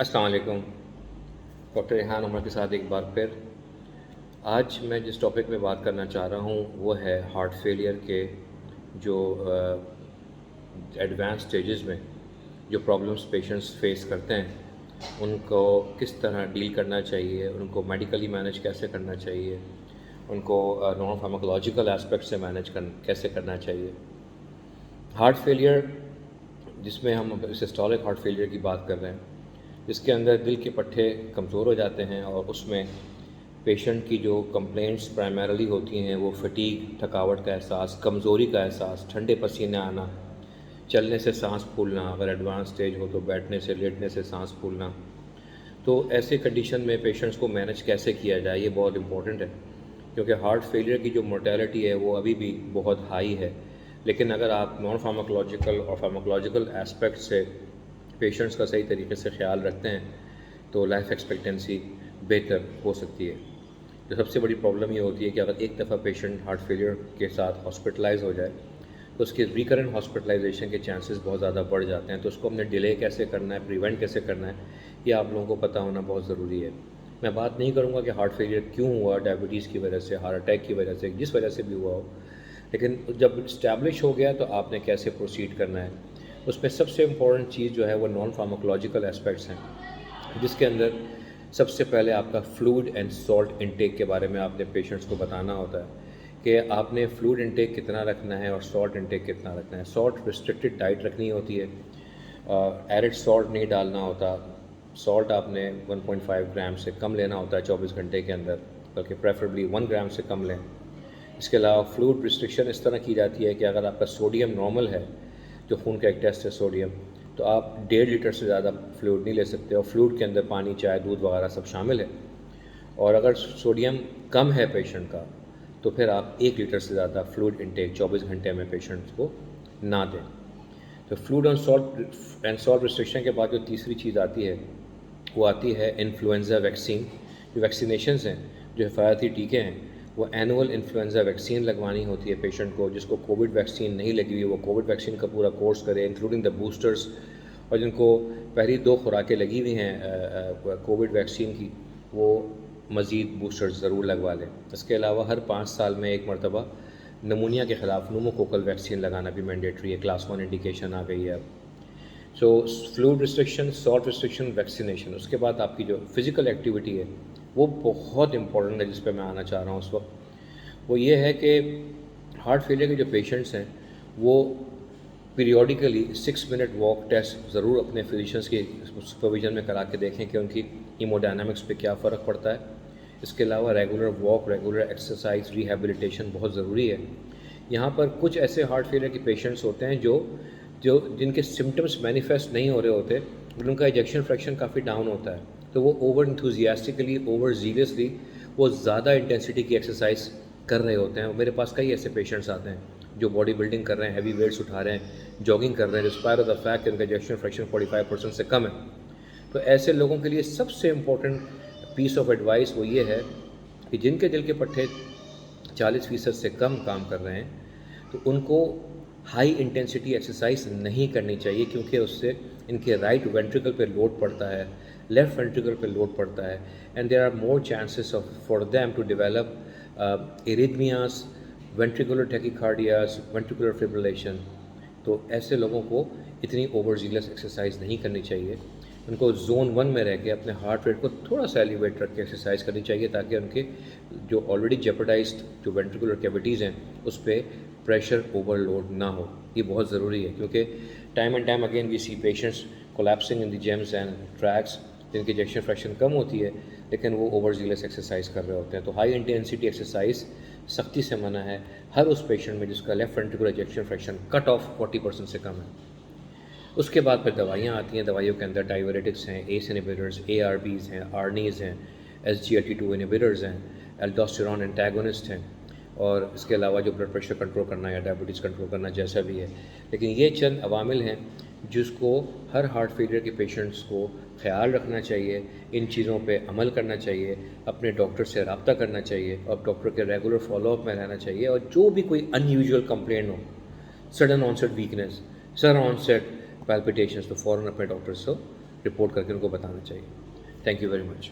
अस्सलाम वालेकुम। डॉक्टर रेहान उमर के साथ एक बार फिर। आज मैं जिस टॉपिक में बात करना चाह रहा हूँ वो है हार्ट फेलियर के जो एडवांस स्टेजेस में जो प्रॉब्लम्स पेशेंट्स फेस करते हैं उनको किस तरह डील करना चाहिए, उनको मेडिकली मैनेज कैसे करना चाहिए, उनको नॉन फार्माकोलॉजिकल एस्पेक्ट से कैसे करना चाहिए। हार्ट फेलियर जिसमें हम सिस्टोलिक हार्ट फेलियर की बात कर रहे हैं, जिसके अंदर दिल के पट्टे कमज़ोर हो जाते हैं और उसमें पेशेंट की जो कंप्लेंट्स प्राइमरीली होती हैं वो फटीग, थकावट का एहसास, कमज़ोरी का एहसास, ठंडे पसीने आना, चलने से सांस फूलना, अगर एडवांस स्टेज हो तो बैठने से लेटने से सांस फूलना। तो ऐसे कंडीशन में पेशेंट्स को मैनेज कैसे किया जाए ये बहुत इम्पॉर्टेंट है, क्योंकि हार्ट फेलियर की जो मोर्टेलिटी है वो अभी भी बहुत हाई है। लेकिन अगर आप नॉन फार्माकोलॉजिकल और फार्माकोलॉजिकल एस्पेक्ट से पेशेंट्स का सही तरीके से ख्याल रखते हैं तो लाइफ एक्सपेक्टेंसी बेहतर हो सकती है। तो सबसे बड़ी प्रॉब्लम ये होती है कि अगर एक दफ़ा पेशेंट हार्ट फेलियर के साथ हॉस्पिटलाइज हो जाए तो उसके रिकरेंट हॉस्पिटलाइजेशन के चांसेस बहुत ज़्यादा बढ़ जाते हैं। तो उसको हमने डिले कैसे करना है, प्रिवेंट कैसे करना है, ये आप लोगों को पता होना बहुत ज़रूरी है। मैं बात नहीं करूँगा कि हार्ट फेलियर क्यों हुआ, डायबिटीज़ की वजह से, हार्ट अटैक की वजह से, जिस वजह से भी हुआ हो, लेकिन जब इस्टेब्लिश हो गया तो आपने कैसे प्रोसीड करना है। उसमें सबसे इम्पॉर्टेंट चीज़ जो है वो नॉन फार्माकोलॉजिकल एस्पेक्ट्स हैं, जिसके अंदर सबसे पहले आपका फ्लूइड एंड सॉल्ट इनटेक के बारे में आपने पेशेंट्स को बताना होता है कि आपने फ्लूइड इनटेक कितना रखना है और सॉल्ट इनटेक कितना रखना है। सॉल्ट रिस्ट्रिक्टेड डाइट रखनी होती है, एरिड सॉल्ट नहीं डालना होता। सॉल्ट आपने 1.5 ग्राम से कम लेना होता है 24 घंटे के अंदर, बल्कि प्रेफरेबली 1 ग्राम से कम लें। इसके अलावा फ्लूइड रिस्ट्रिक्शन इस तरह की जाती है कि अगर आपका सोडियम नॉर्मल है, जो खून का एक टेस्ट है सोडियम, तो आप 1.5 लीटर से ज़्यादा फ्लूइड नहीं ले सकते, और फ्लूइड के अंदर पानी, चाय, दूध वगैरह सब शामिल है। और अगर सोडियम कम है पेशेंट का तो फिर आप 1 लीटर से ज़्यादा फ्लूइड इनटेक 24 घंटे में पेशेंट्स को ना दें। तो फ्लूइड एंड सॉल्ट रिस्ट्रिक्शन के बाद जो तीसरी चीज़ आती है वो आती है इन्फ्लुएंज़ा वैक्सीन। जो वैक्सीनेशंस हैं, जो हिफायती टीके हैं, वो एनुअल इन्फ्लुएंज़ा वैक्सीन लगवानी होती है पेशेंट को। जिसको कोविड वैक्सीन नहीं लगी हुई वो कोविड वैक्सीन का पूरा कोर्स करे, इंक्लूडिंग द बूस्टर्स। और जिनको पहली 2 खुराकें लगी हुई हैं कोविड वैक्सीन की, वो मज़ीद बूस्टर्स ज़रूर लगवा लें। इसके अलावा हर 5 साल में एक मरतबा नमूनिया के ख़िलाफ़ न्यूमोकोकल वैक्सीन लगाना भी मैंडेटरी है, क्लास 1 इंडिकेशन आ गई है अब। So fluid restriction, salt restriction, vaccination. उसके बाद आपकी जो फ़िज़िकल एक्टिविटी है वो बहुत इंपॉर्टेंट है, जिस पे मैं आना चाह रहा हूँ उस वक्त। वो ये है कि हार्ट फेलियर के जो पेशेंट्स हैं वो पीरियोडिकली 6 मिनट वॉक टेस्ट ज़रूर अपने फिजिशंस की सुपरविजन में करा के देखें कि उनकी हीमोडायनामिक्स पे क्या फ़र्क पड़ता है। इसके अलावा regular walk, regular exercise, rehabilitation बहुत ज़रूरी है। यहाँ पर कुछ ऐसे हार्ट फेलियर के पेशेंट्स होते हैं जो जिनके सिम्टम्स मैनिफेस्ट नहीं हो रहे होते, उनका इजेक्शन फ्रैक्शन काफ़ी डाउन होता है, तो वो ओवर इंथुजियास्टिकली, ओवर जीलियसली वो ज़्यादा इंटेंसिटी की एक्सरसाइज कर रहे होते हैं। मेरे पास कई ऐसे पेशेंट्स आते हैं जो बॉडी बिल्डिंग कर रहे हैं, हैवी वेट्स उठा रहे हैं, जॉगिंग कर रहे हैं, डिस्पाइट ऑफ द फैक्ट कि उनका इजेक्शन फ्रैक्शन 45% से कम है। तो ऐसे लोगों के लिए सबसे इम्पोर्टेंट पीस ऑफ एडवाइस वो ये है कि जिनके दिल के पट्टे 40% से कम काम कर रहे हैं तो उनको हाई इंटेंसिटी एक्सरसाइज नहीं करनी चाहिए, क्योंकि उससे इनके राइट वेंट्रिकल पे लोड पड़ता है, लेफ़्ट वेंट्रिकल पे लोड पड़ता है, and there are more chances of for them to develop arrhythmias, ventricular tachycardias, ventricular fibrillation. तो ऐसे लोगों को इतनी ओवर जीलस एक्सरसाइज नहीं करनी चाहिए। उनको जोन 1 में रह के अपने हार्ट रेट को थोड़ा सा एलिवेट रख के एक्सरसाइज करनी चाहिए, ताकि उनके जो ऑलरेडी जेपरडाइज्ड जो वेंट्रिकुलर कैविटीज़ हैं उस पर प्रेशर ओवरलोड ना हो। ये बहुत ज़रूरी है, क्योंकि time and time again we see patients collapsing in the gyms and tracks, जिनकी इजेक्शन फ्रैक्शन कम होती है लेकिन वो ओवर जीलस एक्सरसाइज कर रहे होते हैं। तो हाई इंटेंसिटी एक्सरसाइज सख्ती से मना है हर उस पेशेंट में जिसका left ventricular ejection fraction cut off 40% से कम है। उसके बाद फिर दवाइयाँ आती हैं। दवाइयों के अंदर डाययूरेटिक्स हैं, एस इनहिबिटर्स, ARBs हैं, आर्नीज़ हैं, SGLT2 इनहिबिटर्स हैं, एल्डोस्टेरॉन एंटागोनिस्ट हैं, और इसके अलावा जो ब्लड प्रेशर कंट्रोल करना या डायबिटीज़ कंट्रोल करना जैसा भी है। लेकिन ये चंद अवामिल हैं जिसको हर हार्ट फेलियर के पेशेंट्स को ख्याल रखना चाहिए, इन चीज़ों पे अमल करना चाहिए, अपने डॉक्टर से रब्ता करना चाहिए और डॉक्टर के रेगुलर फॉलोअप में रहना चाहिए। और जो भी कोई अनयूजुअल कंप्लेंट हो, sudden onset weakness, sudden onset palpitations, तो फ़ौरन अपने डॉक्टर से رپورٹ کر کے ان کو بتانا چاہیے. Thank you very much.